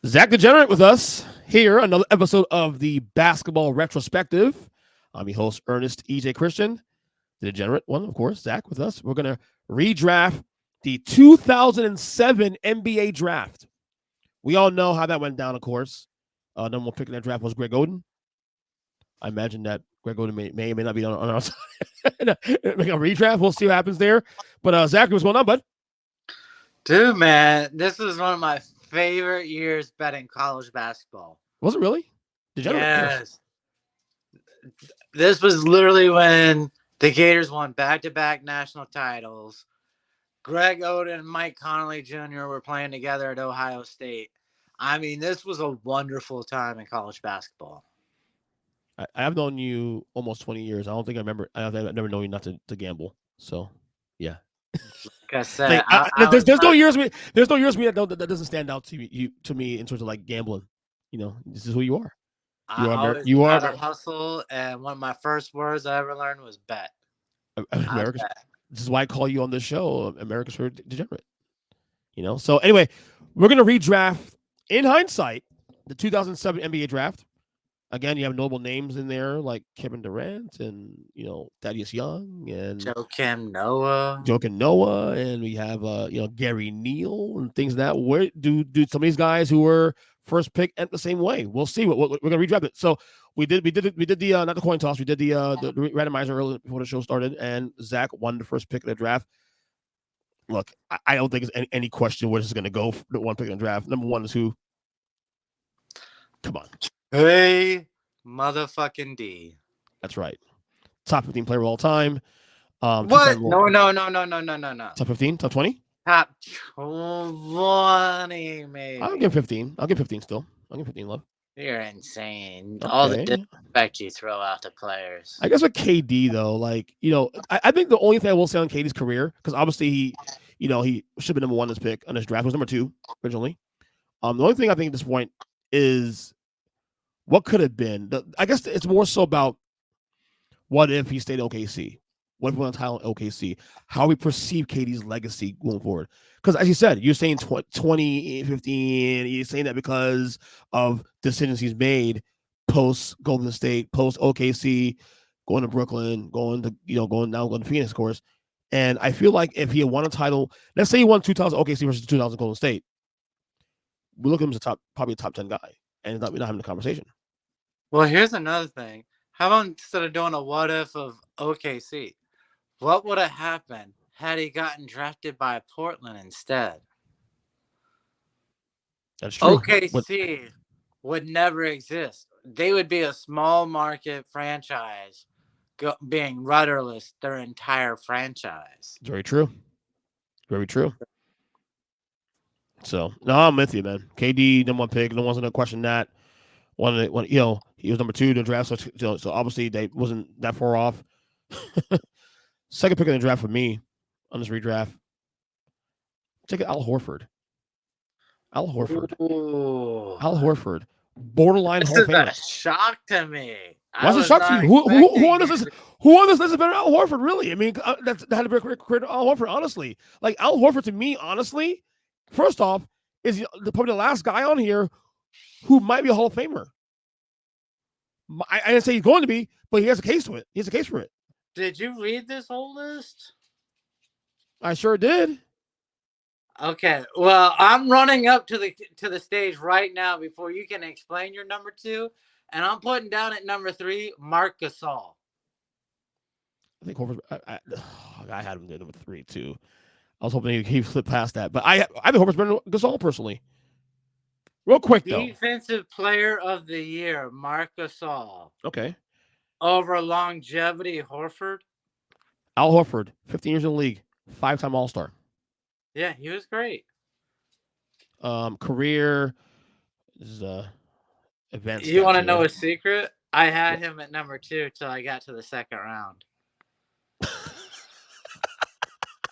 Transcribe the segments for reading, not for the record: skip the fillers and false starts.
Zach Degenerate with us here, another episode of the Basketball Retrospective. I'm your host, Ernest EJ Christian, the Degenerate one, of course. Zach with us. We're going to redraft the 2007 NBA draft. We all know how that went down, of course. Number one pick in that draft was Greg Oden. I imagine that Greg Oden may or may not be on our side. Make a redraft. We'll see what happens there. But Zach, what's going on, bud? Dude, man, this was one of my favorite years betting college basketball. Was it really? Degenerate, of course. Yes. This was literally when the Gators won back-to-back national titles. Greg Oden and Mike Conley Jr. were playing together at Ohio State. I mean, this was a wonderful time in college basketball. I have known you almost 20 years. I don't think I remember. I've never known you not to gamble. So, yeah. Like I said, There's no years me. There's no years me that doesn't stand out to me in terms of like gambling. You know, this is who you are. You are a hustle, and one of my first words I ever learned was bet. America's. This is why I call you on this show, America's First Degenerate. You know. So anyway, we're gonna redraft in hindsight the 2007 NBA draft. Again, you have notable names in there like Kevin Durant and Thaddeus Young and Joakim Noah, and we have Gary Neal and things that where do some of these guys who were first pick at the same way. We'll see. We're gonna redraft it. So we did the not the coin toss. We did the randomizer early before the show started, and Zach won the first pick of the draft. Look, I don't think there's any question where this is going to go. The one pick in the draft. Number one is who? Come on. Hey, motherfucking D. That's right. Top 15 player of all time. What? No. Top 15? Top 20? Top 20, maybe. I'll give 15. I'll give 15 still. I'll give 15 love. You're insane. Okay. All the disrespect you throw out to players. I guess with KD, though, like, I think the only thing I will say on KD's career, because obviously he should have been number one in this pick on this draft. He was number two originally. The only thing I think at this point is what could have been. I guess it's more so about what if he stayed at OKC? What if he won a title in OKC? How we perceive KD's legacy going forward. Because as you said, you're saying 2015, you're saying that because of decisions he's made post Golden State, post OKC, going to Brooklyn, going to Phoenix, of course. And I feel like if he had won a title, let's say he won 2000 OKC versus 2000 Golden State, we look at him as probably a top 10 guy, and we're not having a conversation. Well, here's another thing. How about instead of doing a what if of OKC, what would have happened had he gotten drafted by Portland instead? That's true. OKC would never exist. They would be a small market franchise being rudderless their entire franchise. Very true. Very true. So, no, I'm with you, man. KD, number one pick. No one's going to question that. He was number two in the draft, so obviously they wasn't that far off. Second pick in the draft for me on this redraft. Take it, Al Horford. Ooh. Al Horford, borderline Hall of Famer. This is a shock to me. What's a shock to you? Who on this list? Who on this list is better than Al Horford? Really? I mean, that had to be a career Al Horford. Honestly, like Al Horford to me, honestly, first off, is probably the last guy on here who might be a Hall of Famer. I didn't say he's going to be, but he has a case to it. He has a case for it. Did you read this whole list? I sure did. Okay, well, I'm running up to the stage right now before you can explain your number two, and I'm putting down at number 3, Marc Gasol. I think Horford. I had him at number 3 too. I was hoping he slipped past that, but I think Horford's better than Gasol personally. Real quick, though. Defensive Player of the Year, Marc Gasol. Okay. Over longevity, Horford. Al Horford, 15 years in the league, 5-time All-Star. Yeah, he was great. Career is advanced. You want to know a secret? I had him at number 2 till I got to the second round.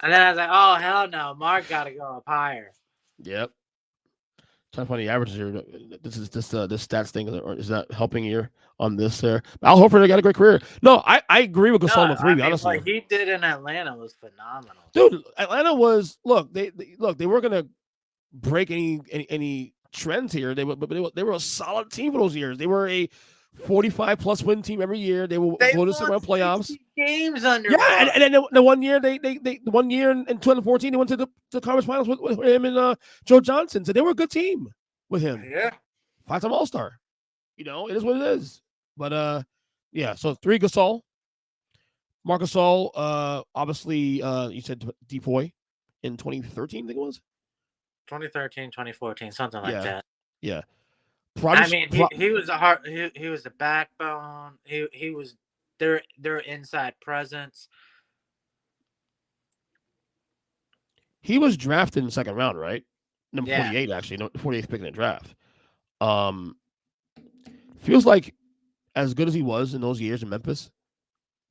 And then I was like, oh, hell no. Mark got to go up higher. Yep. Trying to find the averages here. This stats thing is not helping here on this there. Al Horford got a great career. No, I agree with Gasol on 3. Honestly, what he did in Atlanta was phenomenal. Dude, Atlanta was they weren't gonna break any trends here. They were a solid team for those years. They were a 45 plus win team every year. They will They go to the won playoffs. 60 games under Yeah, and, Buck. and then the one year the one year in 2014 they went to the conference finals with him and Joe Johnson. So they were a good team with him. Yeah. 5-time All Star. It is what it is. But yeah. So three Gasol, Marcus Gasol. Obviously, you said Depoy in 2013. I think it was. 2013, 2014, something like Yeah, that. yeah. I Project. mean, he was a heart. He was the backbone. He was their inside presence. He was drafted in the second round, right? Number Yeah. 48, actually, no, 48th pick in the draft. Um, feels like as good as he was in those years in Memphis,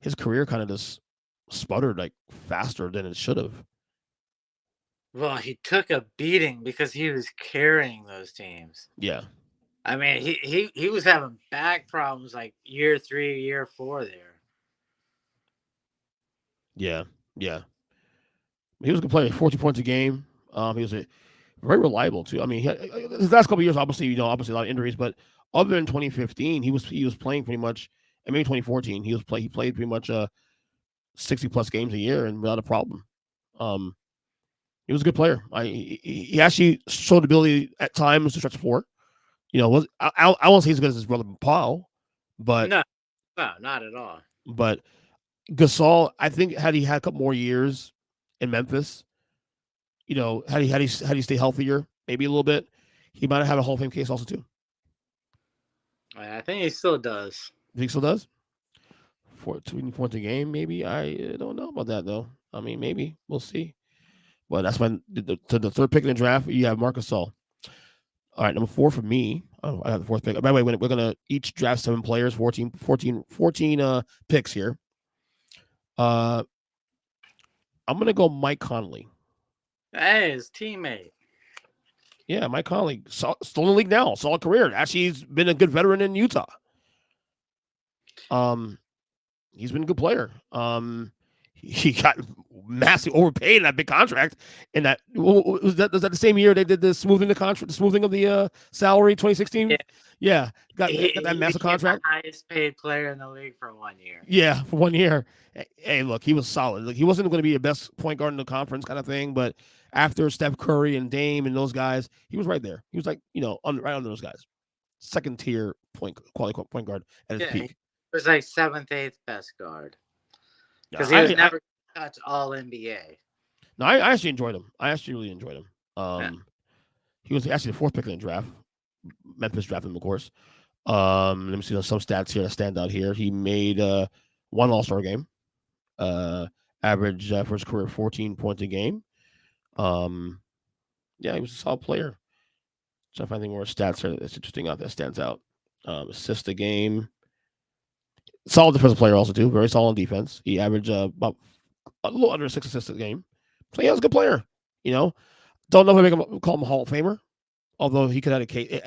his career kind of just sputtered like faster than it should have. Well, he took a beating because he was carrying those teams. Yeah, I mean, he was having back problems like year 3, year 4 there. yeah, yeah. He was a good player, 14 points a game. He was very reliable too. I mean, his last couple of years, obviously, obviously a lot of injuries, but other than 2015, he was playing pretty much. And maybe 2014, he played pretty much 60 plus games a year and without a problem. Um, he was a good player. He actually showed ability at times to stretch the floor. Was I won't say he's as good as his brother Paul, but No, no, not at all. but Gasol, I think had he had a couple more years in Memphis, had he stay healthier, maybe a little bit, he might have had a Hall of Fame case also too. I think he still does. You think he still does? 14 points a game, maybe. I don't know about that though. I mean, maybe we'll see. Well, that's when the third pick in the draft, you have Marcus Gasol. All right, number 4 for me. Oh, I have the fourth pick. By the way, we're going to each draft 7 players, 14 picks here. Uh, I'm going to go Mike Conley. Hey, his teammate. Yeah, Mike Conley. Still in the league now. Solid career. Actually, he's been a good veteran in Utah. Um, he's been a good player. He got massively overpaid in that big contract. And was that the same year they did the smoothing the contract, the smoothing of the salary, 2016? Yeah, Yeah, got that he massive became the contract. highest paid player in the league for 1 year. Yeah, for 1 year. Hey, look, he was solid. Like, he wasn't going to be the best point guard in the conference kind of thing, but after Steph Curry and Dame and those guys, he was right there. He was like, right under those guys. Second tier quality point guard at his Yeah, he peak. was like seventh, eighth best guard No, because he was never touch All NBA. I actually enjoyed him. I actually really enjoyed him. Yeah. He was actually the fourth pick in the draft. Memphis drafted him, of course. Let me see some stats here that stand out here. He made one All Star game. Average for his career 14 points a game. Um, yeah, he was a solid player. So if I think more stats here that's interesting out that stands out. Assist a game. Solid defensive player also too. Very solid defense. He averaged about a little under 6 assists a game. So yeah, he was a good player. You know, don't know if I can call him a Hall of Famer. Although he could have had a case.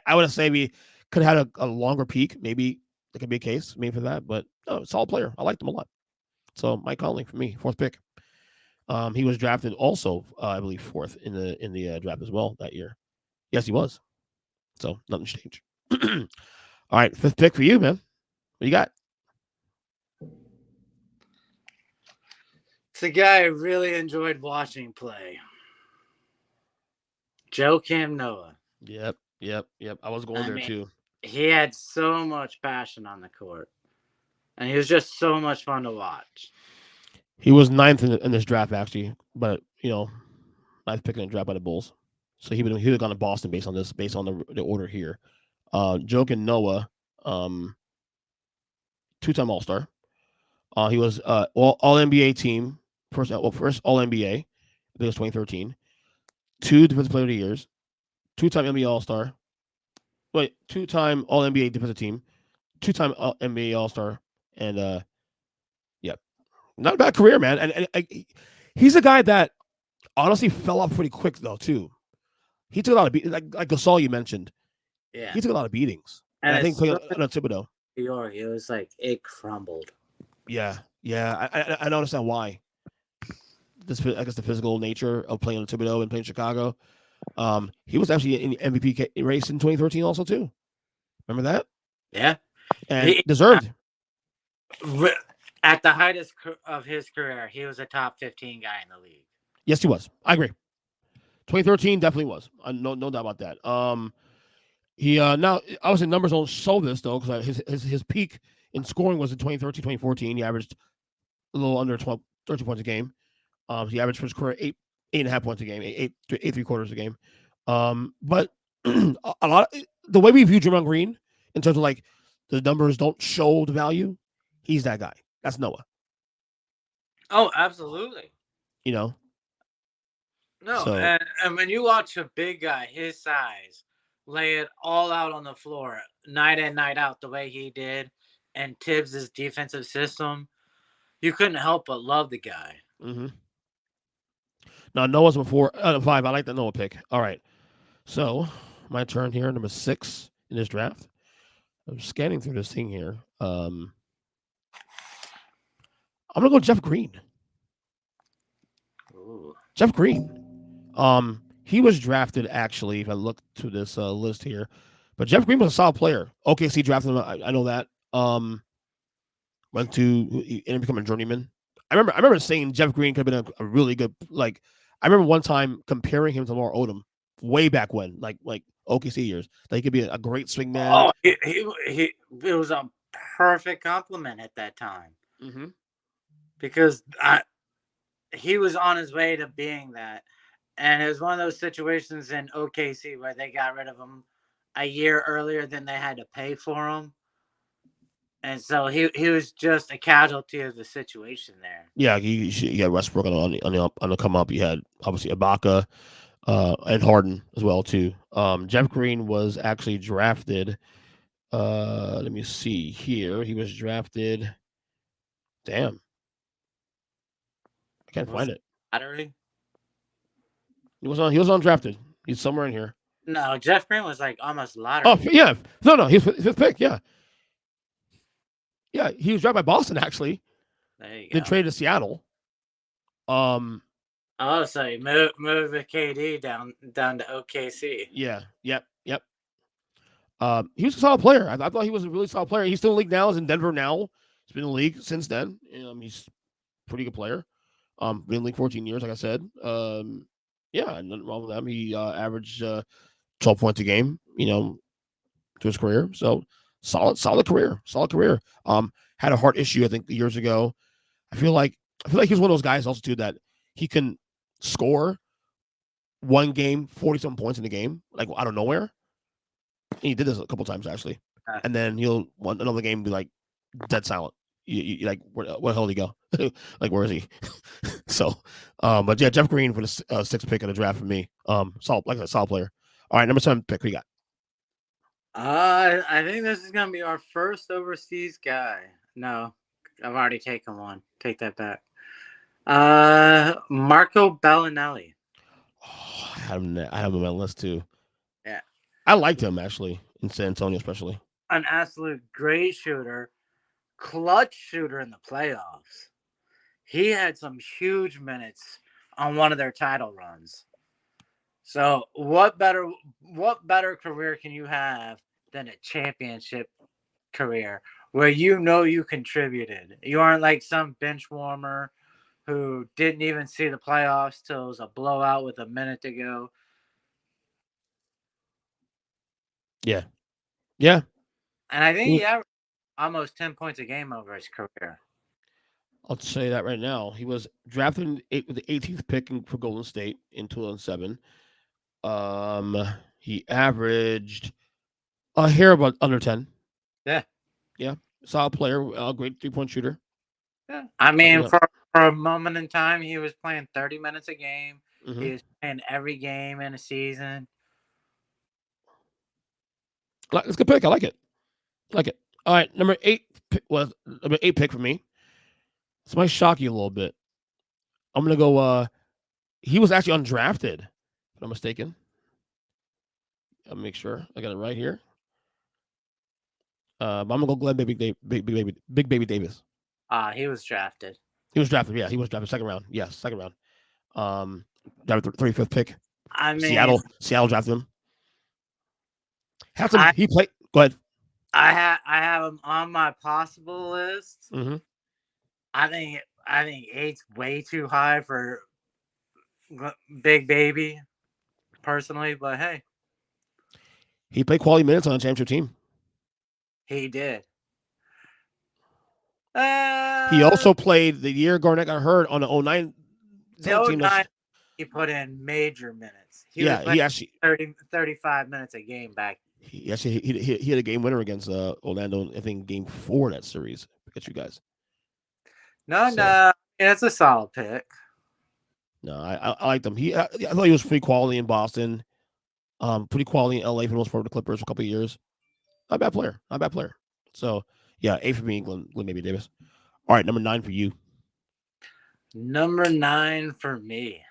I would say we could have had a longer peak. Maybe there could be a case maybe for that. But no, solid player. I liked him a lot. So Mike Conley for me, fourth pick. He was drafted also, I believe, fourth in the draft as well that year. Yes, he was. So nothing's changed. All right, fifth pick for you, man. What you got? It's a guy I really enjoyed watching play. Joakim Noah. Yep. I was going I there mean, too. he had so much passion on the court, and he was just so much fun to watch. He was ninth in this draft actually, but ninth pick in the draft by the Bulls. So he would have gone to Boston based on the order here. Joakim Noah, um, 2-time All Star. He was all NBA team first All NBA. I think it was 2013. 2 Defensive Player of the Years. 2-time NBA All Star. Wait, 2-time All NBA Defensive Team. 2-time NBA All Star. And yeah, not a bad career, man. And he's a guy that honestly fell off pretty quick though too. He took a lot of like Gasol you mentioned. Yeah, He took a lot of beatings. And and I think it's playing so on Thibodeau. New York. It was like it crumbled. Yeah. I don't understand why. I guess the physical nature of playing on Thibodeau and playing Chicago. He was actually in the MVP race in 2013 also too. Remember that? Yeah. And He deserved. re- at the height of his career, he was a top 15 guy in the league. Yes, he was. I agree. 2013 definitely was. No doubt about that. He now obviously numbers don't show this though because his peak in scoring was in 2013 2014. He averaged a little under 12 13 points a game. He averaged for his career 8.5 points a game, eight three quarters a game. But a lot of, the way we view Draymond Green in terms of like the numbers don't show the value, he's that guy. That's Noah. Oh, absolutely. You know, No, so and when you watch a big guy his size lay it all out on the floor night in, night out the way he did, and Tibbs' defensive system, you couldn't help but love the guy. mm-hmm. Now Noah's before five. I like the Noah pick. All right, so my turn here, number 6 in this draft. I'm scanning through this thing here. I'm gonna go Jeff Green. Ooh. Jeff Green. He was drafted actually. If I look to this list here, but Jeff Green was a solid player. OKC drafted him. I know that. Went to he ended up becoming a journeyman. I remember saying Jeff Green could have been a really good like. I remember one time comparing him to Lamar Odom way back when, like OKC years. That he could be a great swingman. Oh, it was a perfect compliment at that time Mm-hmm. because he was on his way to being that. And it was one of those situations in OKC where they got rid of him a year earlier than they had to pay for him. And so he was just a casualty of the situation there. Yeah, he had Westbrook on the come up. You had obviously Ibaka and Harden as well too. Jeff Green was actually drafted. Let me see here. He was drafted. Damn, I can't Was find it it. lottery? He was on. He was undrafted. He's somewhere in here. No, Jeff Green was like almost Oh lottery. yeah, no, he's fifth pick. Yeah, yeah, he was drafted by Boston actually. There you Then go. traded to Seattle. Um, Oh, so you move the KD down to OKC. yeah, yep. He was a solid player. I thought he was a really solid player. He's still in the league now. He's in Denver now. He's been in the league since then. He's a pretty good player. Been in the league 14 years, like I said. Yeah, nothing wrong with him. He averaged 12 points a game. To his career. So solid career. Solid career. Had a heart issue, I think, years ago. I feel like he's one of those guys also too that he can score one game, 40 something points in the game, like out of nowhere. He did this a couple times actually. Uh, And then he'll want another game be like dead silent. You like where the hell did he go? Like where is he? So, but yeah, Jeff Green for the sixth pick of the draft for me. Solid, like a solid player. All right, number 7 pick. Who you got? I think this is gonna be our first overseas guy. No, I've already taken one. Take that back. Marco Bellinelli. Oh, I have him on my list too. Yeah, I liked him actually in San Antonio, especially. an absolute great shooter, clutch shooter in the playoffs. He had some huge minutes on one of their title runs. So what better career can you have than a championship career where you know you contributed? You aren't like some bench warmer who didn't even see the playoffs till it was a blowout with a minute to go. Yeah, yeah. And I think He he averaged almost 10 points a game over his career. I'll say that right now. He was drafted with the 18th pick for Golden State in 2007. Um, he averaged a hair about under 10. Yeah. Yeah, solid player, great 3-point shooter. Yeah. I You mean, know, for a moment in time, he was playing 30 minutes a game. hmm He was playing every game in a season. it's a good pick. I like it. Like it. All right, number 8 was number 8 pick for me. This might shock you a little bit. I'm gonna go. He was actually undrafted. If I'm mistaken. I'll make sure I got it right here. But I'm gonna go Glenn Big Baby Davis. He was drafted. He was drafted. Yeah, he was drafted second round. Yes, second round. Um, drafted 35th pick. I mean, Seattle drafted him. Had some. I He played. Go ahead. I have him on my possible list. Hmm. I think eight's way too high for Big Baby personally, but hey, He played quality minutes on a championship team. he did. He Uh, also played the year Garnett got hurt on the '09 the team. That's 09, he put in major minutes. He was yeah. playing He actually 35 minutes a game back. he had a game winner against Orlando. I think game 4 of that series against you guys. No, So no, it's a solid pick. no, I liked him. I thought he was pretty quality in Boston. Pretty quality in LA for the most part of the Clippers for a couple of years. Not a bad player. Not a bad player. So yeah, 8 for me, Glenn maybe Davis. All right, number 9 for you. Number 9 for me.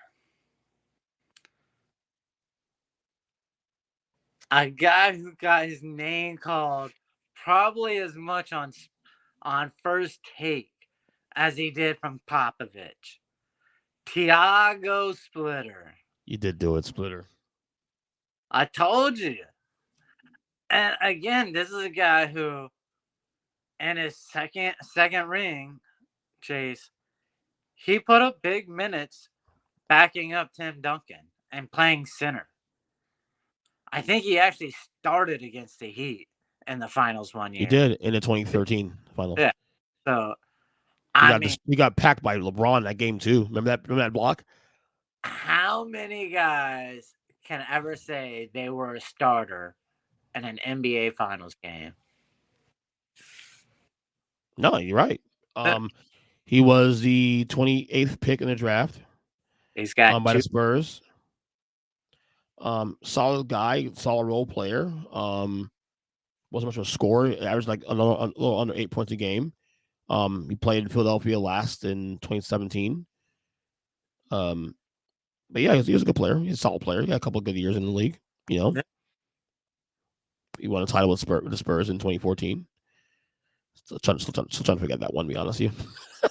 A guy who got his name called probably as much on first take as he did from Popovich. Tiago Splitter. You did do it, Splitter. I told you. And again, this is a guy who, in his second ring, Chase, he put up big minutes backing up Tim Duncan and playing center. I think he actually started against the Heat in the finals one He year. did in the 2013 finals. Yeah. So I mean, He got packed by LeBron in that game too. Remember that block? how many guys can ever say they were a starter in an NBA Finals game? No, you're right. He was the 28th pick in the draft. He's got By the two. Spurs. Solid guy, solid role player. Wasn't much of a scorer. Averaged like a little under 8 points a game. He played in Philadelphia last in 2017. Um, but yeah, he was a good player. He's a solid player. He had a couple of good years in the league. You know, he won a title with the Spurs in 2014. Still trying to forget that one. To be honest with you,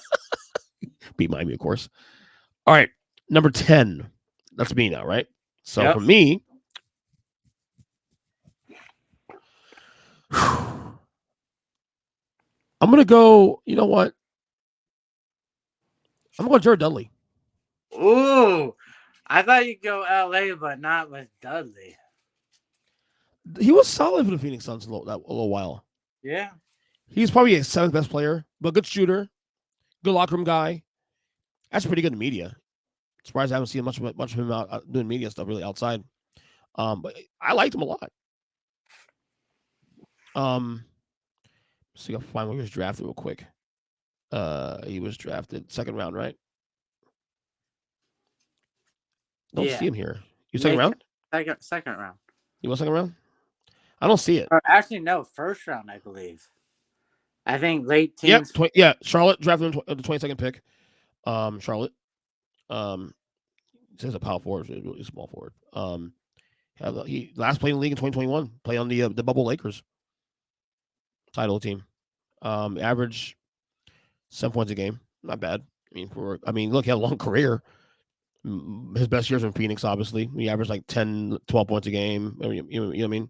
beat Miami, of course. All right, number 10. That's me now, right? So Yep. for me, I'm gonna go. You know what? I'm going Jared Dudley. Ooh, I thought you'd go LA, but not with Dudley. He was solid for the Phoenix Suns a little while. Yeah. He's probably a 7th best player, but good shooter, good locker room guy. That's pretty good in media. Surprised I haven't seen much of him out doing media stuff really outside. But I liked him a lot. So you got to find where he was drafted real quick. He was drafted 2nd round, right? Don't Yeah. see him here. You 2nd round? Second round. He was 2nd round? I don't see it. Or actually, no, first round, I believe. I think late Yep. teens. Charlotte drafted him the 22nd pick. Charlotte. It says a power forward, so it's really small forward. He last played in the league in 2021. Played on the Bubble Lakers title team. Average 7 points a game. Not bad. I mean, look, he had a long career. His best years in Phoenix, obviously. He averaged like 10, 12 points a game. You know what I mean?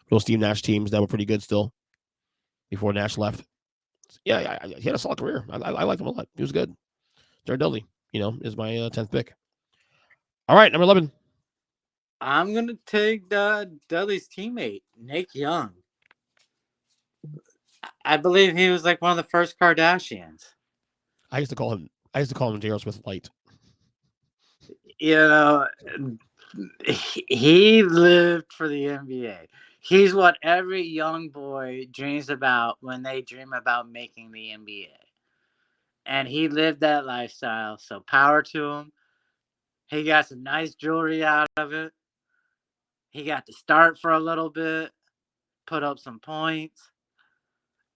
Those Steve Nash teams that were pretty good still before Nash left. Yeah, he had a solid career. I liked him a lot. He was good. Jared Dudley, is my 10th pick. All right, number 11. I'm going to take Dudley's teammate, Nick Young. I believe he was like one of the first Kardashians. I used to call him J.R. Smith Light. You know, he lived for the NBA. He's what every young boy dreams about when they dream about making the NBA. And he lived that lifestyle, so power to him. He got some nice jewelry out of it. He got to start for a little bit, put up some points.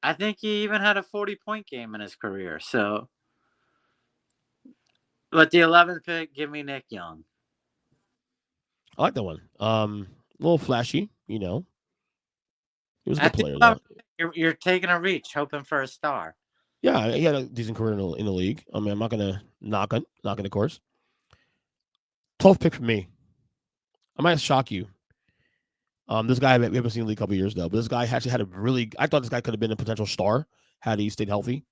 I think he even had a 40-point game in his career. So, with the 11th pick, give me Nick Young. I like that one. A little flashy, He was a good At the player, 11th though. pick, you're taking a reach, hoping for a star. Yeah, he had a decent career in the league. I mean, I'm not gonna knock it, of course. 12th pick for me. I might shock you. This guy we haven't seen in the league a couple years though, but this guy actually had a really. I thought this guy could have been a potential star had he stayed healthy.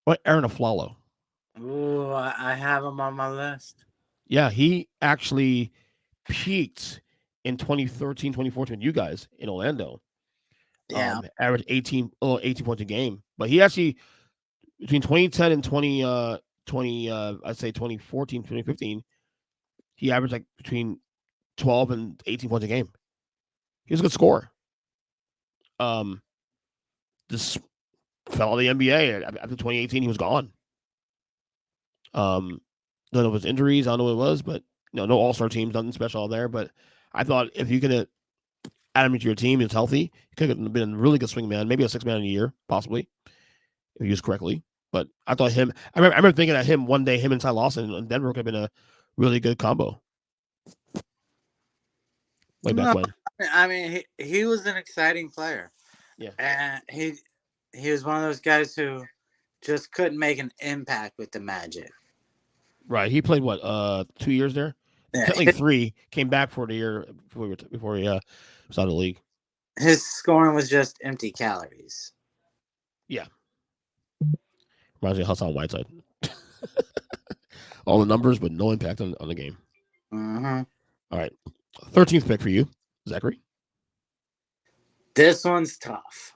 What Aaron Aflalo? Ooh, I have him on my list. Yeah, he actually peaked in 2013, 2014 with you guys in Orlando. Yeah. Averaged 18 points a game. But he actually between 2010 and 20 I'd say 2014, 2015, he averaged like between 12 and 18 points a game. He was a good scorer. Um, just fell out of the NBA after 2018. He was gone. Don't know if it was injuries. I don't know what it was, but no All Star teams, nothing special there. But I thought if you could add him into your team, he's healthy. He could have been a really good swing man, maybe a 6 man in a year, possibly if used correctly. But I thought him. I remember thinking that him one day, him and Ty Lawson in Denver could have been a really good combo way back No, when. I mean he was an exciting player, Yeah, and he was one of those guys who just couldn't make an impact with the Magic. right. He played what 2 years there, Yeah, technically three. Came back for the year before he was out of the league. his scoring was just empty calories. Yeah, reminds me of Hassan Whiteside. All the numbers, but no impact on the game. Mm-hmm. All right, 13th pick for you, Zachary. This one's tough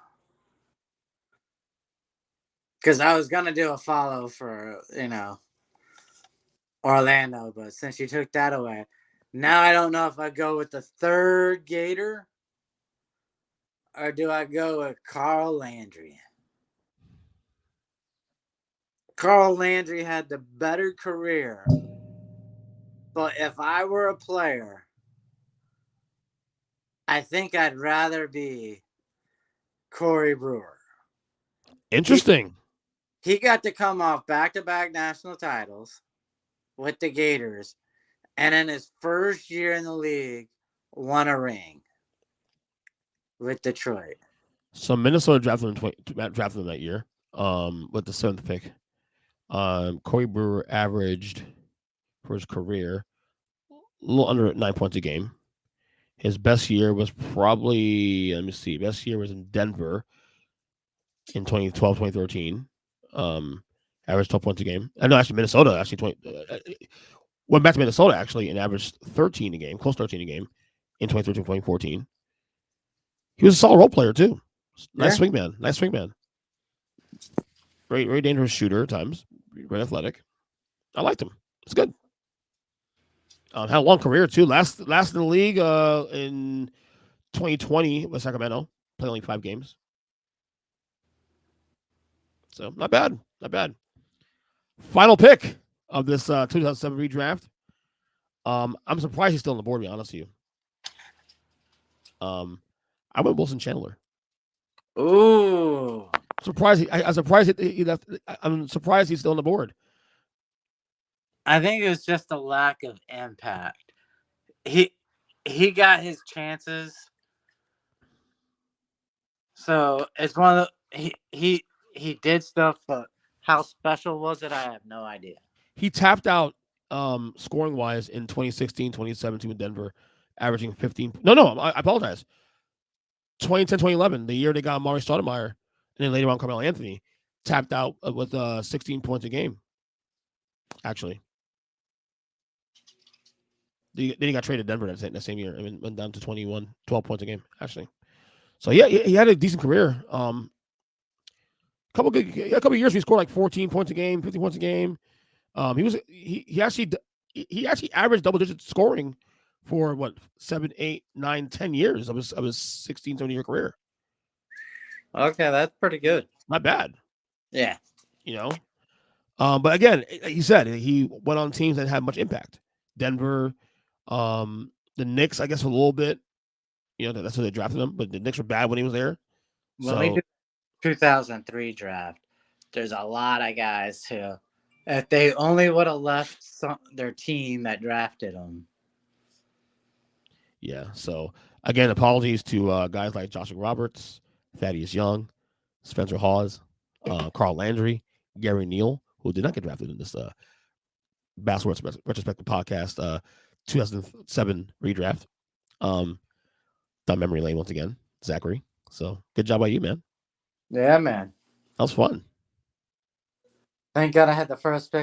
because I was gonna do a follow for Orlando, but since you took that away, now I don't know if I go with the third Gator or do I go with Carl Landry. Carl Landry had the better career, but if I were a player, I think I'd rather be Corey Brewer. He Interesting. he got to come off back-to-back national titles with the Gators, and in his first year in the league, won a ring with Detroit. So Minnesota drafted him that year. With the 7th pick. Corey Brewer averaged for his career a little under 9 points a game. His best year was probably, let me see, best year was in Denver in 2012, 2013. Averaged 12 points a game. I know actually Minnesota actually went back to Minnesota actually and averaged 13 a game, close to 13 a game in 2013, 2014. He was a solid role player too. Yeah. Nice swingman. Nice swingman. Very dangerous shooter at times. Very athletic. I liked him. It's good. Had a long career too. Last in the league in 2020 with Sacramento. Played only 5 games. So not bad. Not bad. Final pick of this 2007 redraft. I'm surprised he's still on the board, to be honest with you. I went Wilson Chandler. Ooh. I'm surprised he left. I'm surprised he's still on the board. I think it was just a lack of impact. He he got his chances. So it's one of the he did stuff, but how special was it? I have no idea. He tapped out scoring wise in 2016, 2017 with Denver, averaging 15. No, I apologize. 2010, 2011, the year they got Amari Stoudemire, and then later on Carmelo Anthony, tapped out with 16 points a game. Actually, then he got traded to Denver that same year. I mean, went down to 21, 12 points a game. Actually, so yeah, he had a decent career. A couple of years he scored like 14 points a game, 15 points a game. He actually averaged double digit scoring for what 7, 8, 9, 10 years of his 16, 17 year career. Okay, that's pretty good. Not bad, Yeah. you know. But again, he said he went on teams that had much impact. Denver, the Knicks, I guess a little bit. That's where they drafted him. But the Knicks were bad when he was there. When we So did 2003 draft, there's a lot of guys who, if they only would have left their team that drafted them. yeah. So again, apologies to guys like Joshua Roberts, Thaddeus Young, Spencer Hawes, Carl Landry, Gary Neal, who did not get drafted in this basketball retrospective podcast. 2007 redraft. Um, down memory lane once again, Zachary. So good job by you, man. Yeah, man. That was fun. Thank God I had the first pick